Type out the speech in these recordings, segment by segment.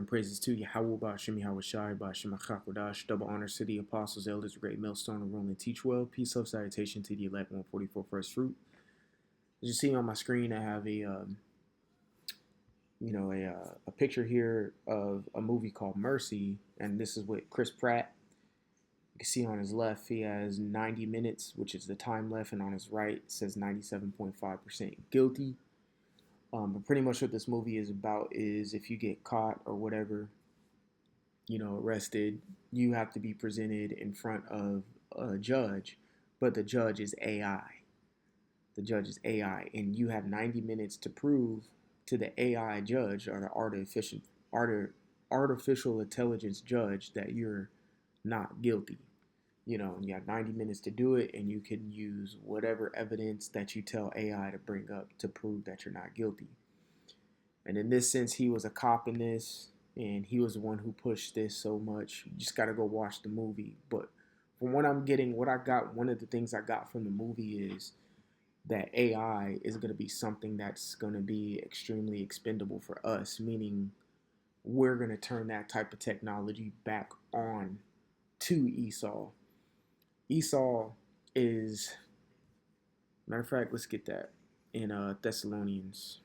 and praises to Yahweh Ba'Shem Yahweh Shai Ba'Shem HaChakodash. Double honors to the apostles, elders, great millstone, and rolling teach well. Peace, love, salutation to the elect 144 first fruit. As you see on my screen, I have a picture here of a movie called Mercy, and this is with Chris Pratt. You can see on his left he has 90 minutes, which is the time left, and on his right it says 97.5% guilty. But pretty much what this movie is about is if you get caught or whatever, arrested, you have to be presented in front of a judge, but the judge is AI. The judge is AI, and you have 90 minutes to prove to the AI judge or the artificial intelligence judge that you're not guilty. You have 90 minutes to do it, and you can use whatever evidence that you tell AI to bring up to prove that you're not guilty. And in this sense, he was a cop in this, and he was the one who pushed this so much. You just got to go watch the movie. But from what I'm getting, one of the things I got from the movie is that AI is going to be something that's going to be extremely expendable for us, meaning we're going to turn that type of technology back on to Esau. Esau is, matter of fact, let's get that in Thessalonians.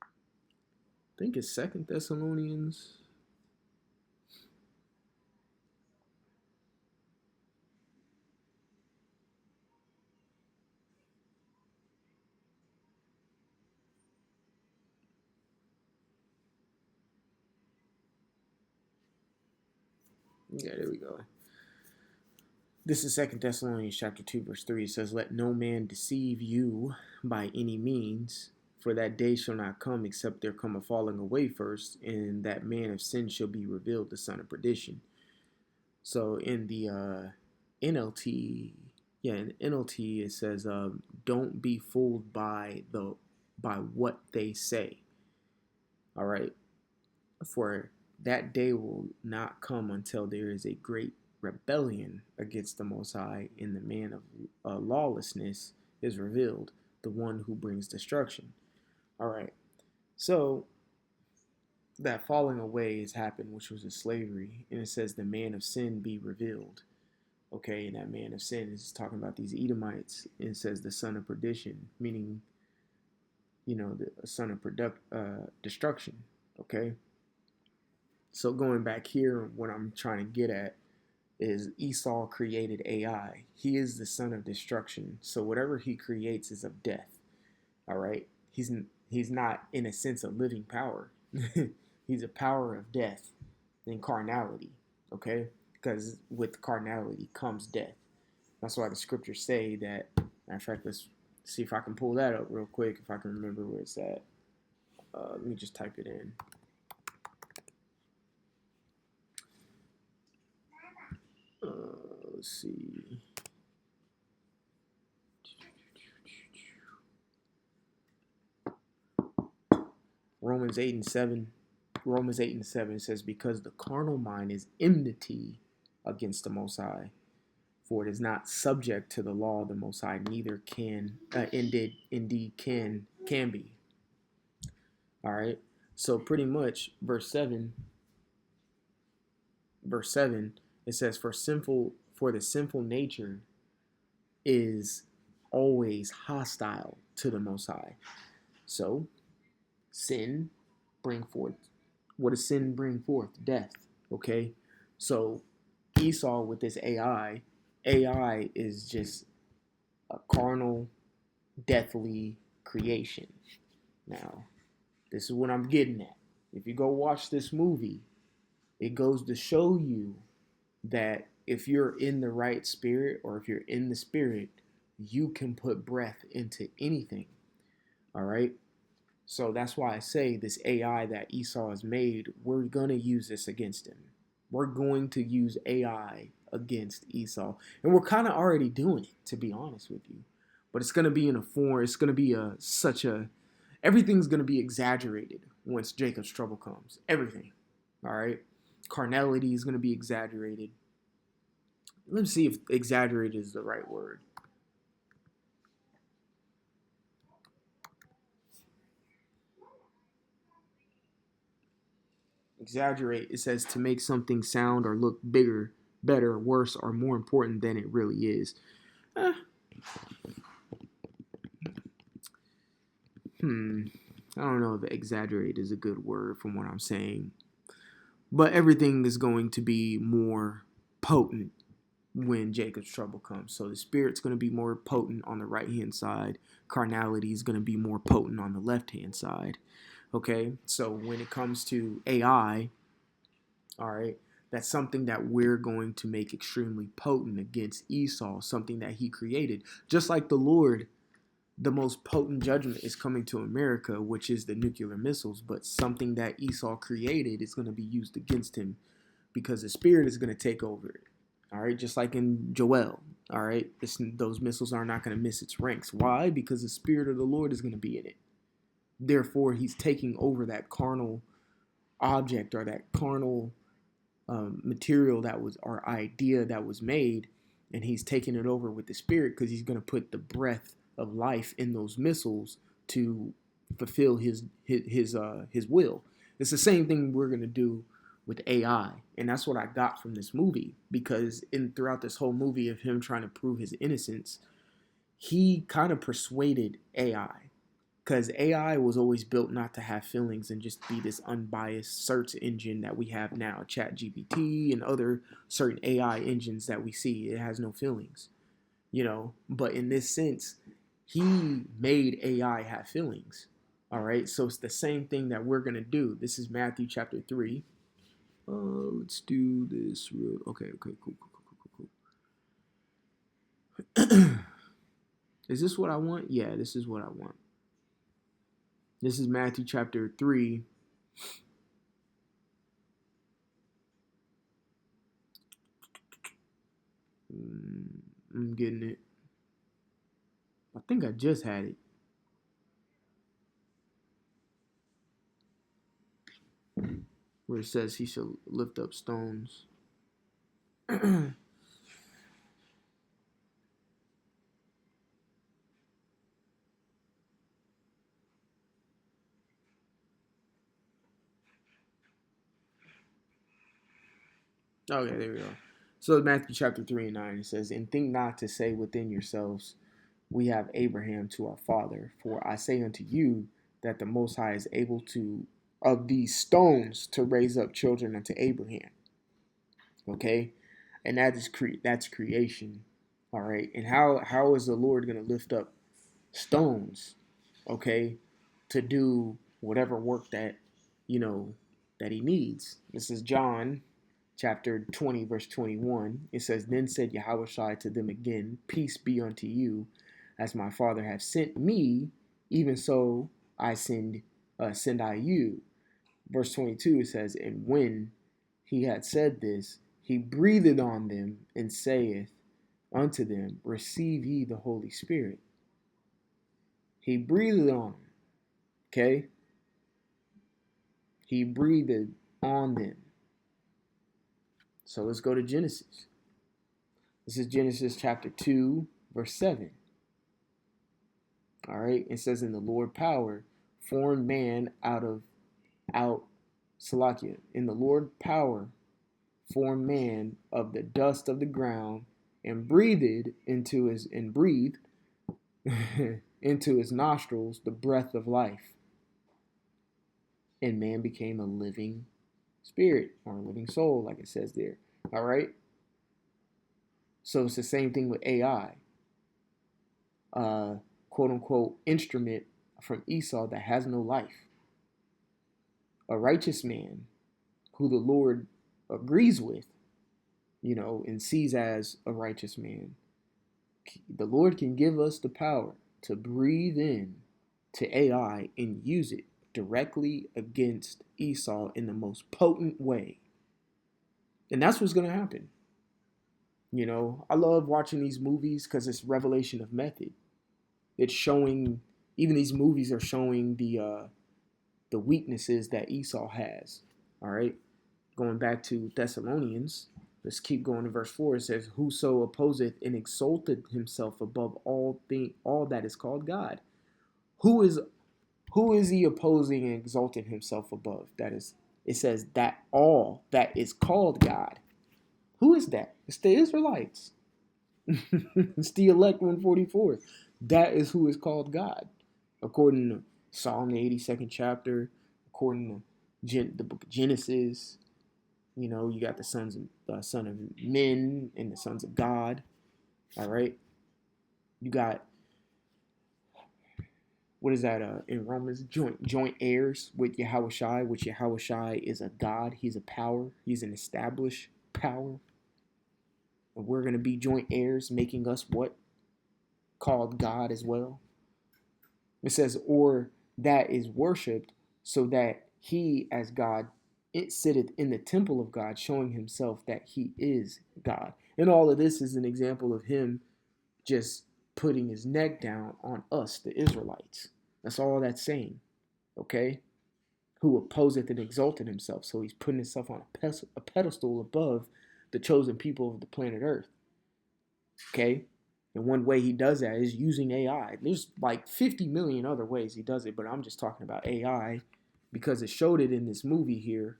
I think it's 2 Thessalonians. Yeah, there we go. This is 2 Thessalonians chapter 2, verse 3. It says, "Let no man deceive you by any means, for that day shall not come except there come a falling away first, and that man of sin shall be revealed, the son of perdition." So in the NLT, in NLT it says, "Don't be fooled by what they say." All right, for that day will not come until there is a great rebellion against the Most High, and the man of lawlessness is revealed, the one who brings destruction. All right, so that falling away has happened, which was a slavery, and it says the man of sin be revealed. Okay, and that man of sin is talking about these Edomites, and it says the son of perdition, meaning, the son of destruction. Okay, so going back here, what I'm trying to get at is Esau created AI. He is the son of destruction. So whatever he creates is of death. All right. He's not in a sense a living power. He's a power of death and carnality. Okay, because with carnality comes death. That's why the scriptures say that. Matter of fact, let's see if I can pull that up real quick. If I can remember where it's at. Let me just type it in. Let's see. Romans 8 and 7. Romans 8 and 7 says, "Because the carnal mind is enmity against the Most High, for it is not subject to the law of the Most High, neither can indeed can be." All right. So pretty much verse 7, it says, for the sinful nature is always hostile to the Most High. So sin bring forth, what does sin bring forth? Death. Okay, so Esau with this AI is just a carnal, deathly creation. Now, this is what I'm getting at. If you go watch this movie, it goes to show you that if you're in the right spirit, or if you're in the spirit, you can put breath into anything. All right. So that's why I say this AI that Esau has made, we're going to use this against him. We're going to use AI against Esau. And we're kind of already doing it, to be honest with you. But it's going to be in a form, it's going to be everything's going to be exaggerated once Jacob's trouble comes. Everything. All right. Carnality is going to be exaggerated. Let's see if exaggerated is the right word. Exaggerate, it says to make something sound or look bigger, better, worse, or more important than it really is. Eh, I don't know if exaggerate is a good word from what I'm saying. But everything is going to be more potent when Jacob's trouble comes. So the spirit's going to be more potent on the right hand side. Carnality is going to be more potent on the left hand side. Okay, so when it comes to AI, all right, that's something that we're going to make extremely potent against Esau, something that he created. Just like the Lord, the most potent judgment is coming to America, which is the nuclear missiles, but something that Esau created is going to be used against him because the spirit is going to take over it. All right, just like in Joel. All right, those missiles are not going to miss its ranks. Why? Because the spirit of the Lord is going to be in it. Therefore, he's taking over that carnal object or that carnal material that was our idea that was made, and he's taking it over with the spirit because he's going to put the breath of life in those missiles to fulfill his will. It's the same thing we're going to do with AI, and that's what I got from this movie, because throughout this whole movie of him trying to prove his innocence, he kind of persuaded AI, because AI was always built not to have feelings and just be this unbiased search engine that we have now, ChatGPT and other certain AI engines that we see. It has no feelings, But in this sense, he made AI have feelings. All right, so it's the same thing that we're gonna do. This is Matthew chapter 3. Let's do this real. Okay, cool. Is this what I want? Yeah, this is what I want. This is Matthew chapter 3. I'm getting it. I think I just had it. Where it says he shall lift up stones. Okay, there we go. So Matthew chapter 3 and 9, it says, and think not to say within yourselves, we have Abraham to our father. For I say unto you that the Most High is able to, of these stones, to raise up children unto Abraham. Okay? And that's creation. All right. And how is the Lord going to lift up stones, okay, to do whatever work that, that he needs? This is John chapter 20, verse 21. It says, then said Yahushua to them again, peace be unto you. As my Father hath sent me, even so I send I you. Verse 22, it says, and when he had said this, he breathed on them and saith unto them, receive ye the Holy Spirit. He breathed on them, okay? He breathed on them. So let's go to Genesis. This is Genesis chapter 2, verse 7. All right, it says, in the Lord power formed man out Salakia. In the Lord power formed man of the dust of the ground and breathed into his nostrils the breath of life. And man became a living spirit or a living soul, like it says there. All right. So it's the same thing with AI. Quote unquote instrument from Esau that has no life. A righteous man who the Lord agrees with, and sees as a righteous man. The Lord can give us the power to breathe in to AI and use it directly against Esau in the most potent way. And that's what's going to happen. I love watching these movies because it's revelation of method. It's showing, even these movies are showing the weaknesses that Esau has. All right. Going back to Thessalonians, let's keep going to verse 4. It says, whoso opposeth and exalted himself above all that is called God. Who is he opposing and exalting himself above? That is it says that all that is called God. Who is that? It's the Israelites. It's the elect 144. That is who is called God. According to Psalm the 82nd chapter, according to the book of Genesis, you know, you got the son of men and the sons of God. All right. You got, what is that in Romans? Joint heirs with Yahushai, which Yahushai is a God. He's a power. He's an established power. And we're going to be joint heirs, making us what? Called God as well. It says, or that is worshipped, so that he as God, it sitteth in the temple of God, showing himself that he is God. And all of this is an example of him just putting his neck down on us, the Israelites. That's all that's saying. Okay? Who opposeth and exalted himself. So he's putting himself on a pedestal above the chosen people of the planet Earth. Okay? And one way he does that is using AI. There's like 50 million other ways he does it, but I'm just talking about AI because it showed it in this movie here,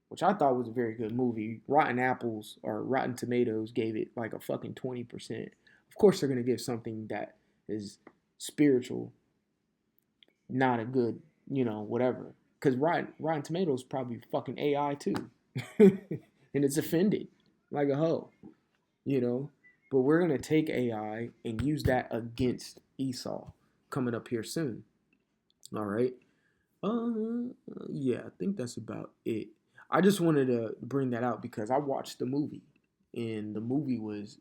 which I thought was a very good movie. Rotten Apples or Rotten Tomatoes gave it like a fucking 20%. Of course, they're going to give something that is spiritual, not a good, you know, whatever. Because Rotten Tomatoes probably fucking AI too. And it's offended like a hoe, you know. But we're going to take AI and use that against Esau coming up here soon. All right. Yeah, I think that's about it. I just wanted to bring that out because I watched the movie and the movie was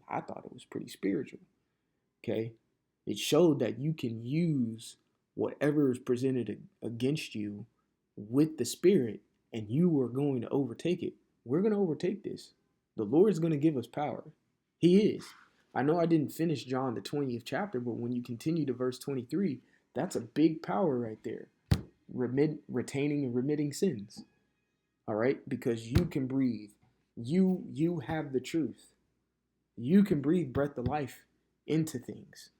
I thought it was pretty spiritual. Okay. It showed that you can use whatever is presented against you with the spirit and you are going to overtake it. We're going to overtake this. The Lord is going to give us power. He is. I know I didn't finish John the 20th chapter, but when you continue to verse 23, that's a big power right there. Retaining and remitting sins. All right? Because you can breathe. You have the truth. You can breathe breath of life into things.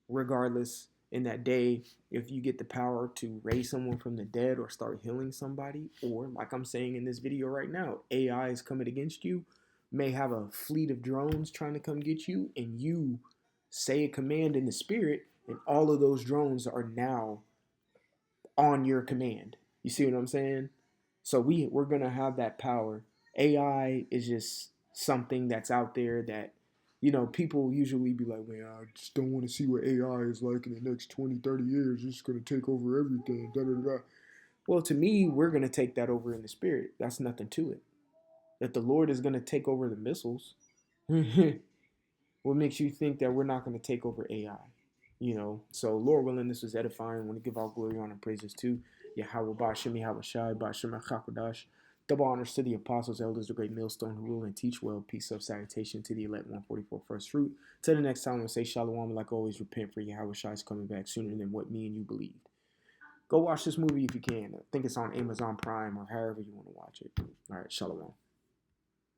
Regardless, in that day, if you get the power to raise someone from the dead or start healing somebody, or like I'm saying in this video right now, AI is coming against you, may have a fleet of drones trying to come get you, and you say a command in the spirit, and all of those drones are now on your command. You see what I'm saying? So we're gonna have that power. AI is just something that's out there that, you know, people usually be like, man, I just don't want to see what AI is like in the next 20, 30 years. It's going to take over everything. Da, da, da. Well, to me, we're going to take that over in the spirit. That's nothing to it. That the Lord is going to take over the missiles. What makes you think that we're not going to take over AI? You know, so Lord willing, this was edifying. I want to give all glory, honor, and praises to Yahweh Bashim, Yahweh Shai, Bashim, Chakodash. Double honors to the apostles, elders, the great millstone who rule and teach well. Peace of salutation to the elect 144 first fruit. Till the next time, we'll say shalom. Like always, repent for Yahweh Shai is coming back sooner than what me and you believed. Go watch this movie if you can. I think it's on Amazon Prime or however you want to watch it. All right, shalom.